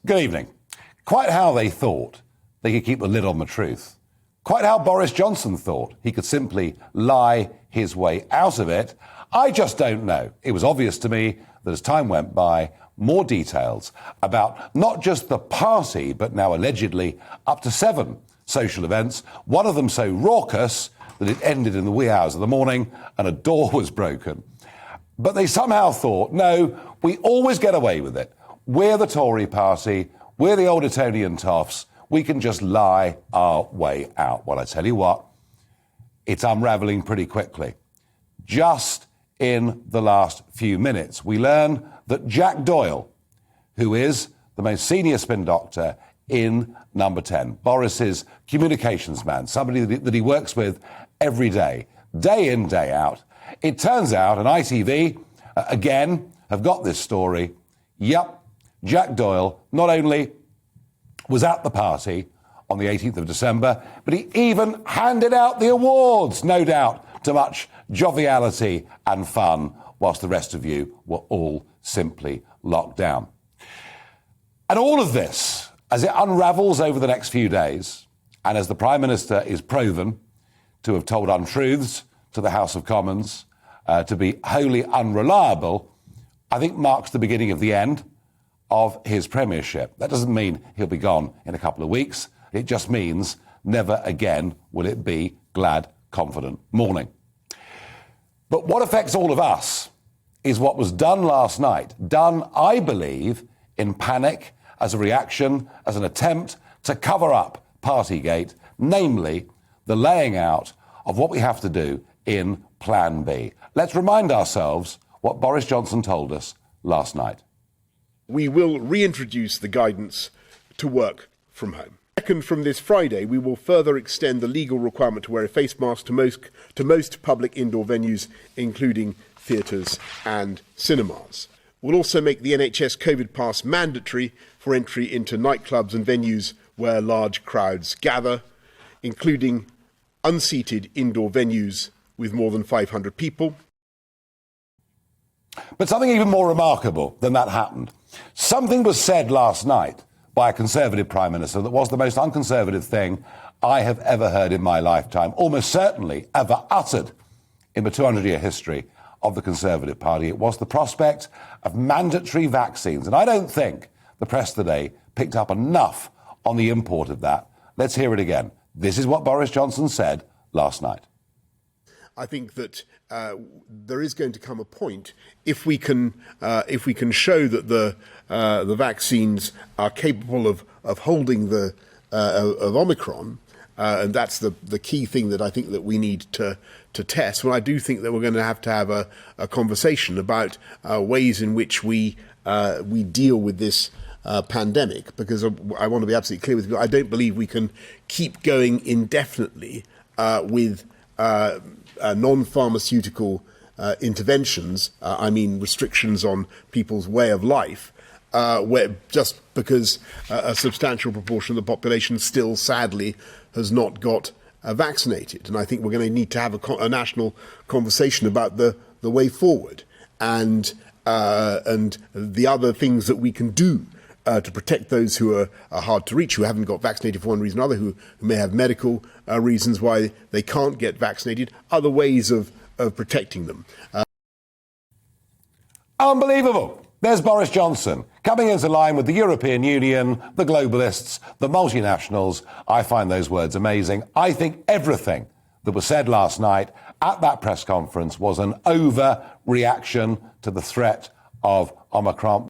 Good evening. Quite how they thought they could keep the lid on the truth. Quite how Boris Johnson thought he could simply lie his way out of it. I just don't know. It was obvious to me that as time went by, more details about not just the party, but now allegedly up to 7 social events, one of them so raucous that it ended in the wee hours of the morning and a door was broken. But they somehow thought, no, we always get away with it. We're the Tory party, we're the old Etonian toffs, we can just lie our way out. Well, I tell you what, it's unravelling pretty quickly. Just in the last few minutes, we learn that Jack Doyle, who is the most senior spin doctor in Number 10, Boris's communications man, somebody that he works with every day in, day out. It turns out, and ITV, again, have got this story. Yep, Jack Doyle not only was at the party on the 18th of December, but he even handed out the awards, no doubt, to much joviality and fun, whilst the rest of you were all simply locked down. And all of this, as it unravels over the next few days, and as the Prime Minister is proven to have told untruths to the House of Commons, to be wholly unreliable, I think marks the beginning of the end of his premiership. That doesn't mean he'll be gone in a couple of weeks. It just means never again will it be glad, confident morning. But what affects all of us is what was done last night, done, I believe, in panic, as a reaction, as an attempt to cover up Partygate, namely the laying out of what we have to do in Plan B. Let's remind ourselves what Boris Johnson told us last night. We will reintroduce the guidance to work from home. Second, from this Friday, we will further extend the legal requirement to wear a face mask to most public indoor venues, including theatres and cinemas. We'll also make the NHS COVID pass mandatory for entry into nightclubs and venues where large crowds gather, including unseated indoor venues with more than 500 people. But something even more remarkable than that happened. Something was said last night by a Conservative Prime Minister that was the most unconservative thing I have ever heard in my lifetime, almost certainly ever uttered in the 200-year history of the Conservative Party. It was the prospect of mandatory vaccines. And I don't think the press today picked up enough on the import of that. Let's hear it again. This is what Boris Johnson said last night. I think that there is going to come a point if we can show that the vaccines are capable of holding of Omicron, and that's the key thing that I think that we need to test. Well, I do think that we're going to have a conversation about ways in which we deal with this pandemic, because I want to be absolutely clear with you. I don't believe we can keep going indefinitely with non-pharmaceutical interventions, I mean restrictions on people's way of life, where just because a substantial proportion of the population still, sadly, has not got vaccinated. And I think we're going to need to have a national conversation about the way forward and the other things that we can do to protect those who are hard to reach, who haven't got vaccinated for one reason or other, who may have medical reasons why they can't get vaccinated, other ways of protecting them. Unbelievable. There's Boris Johnson coming into line with the European Union, the globalists, the multinationals. I find those words amazing. I think everything that was said last night at that press conference was an overreaction to the threat of Omicron.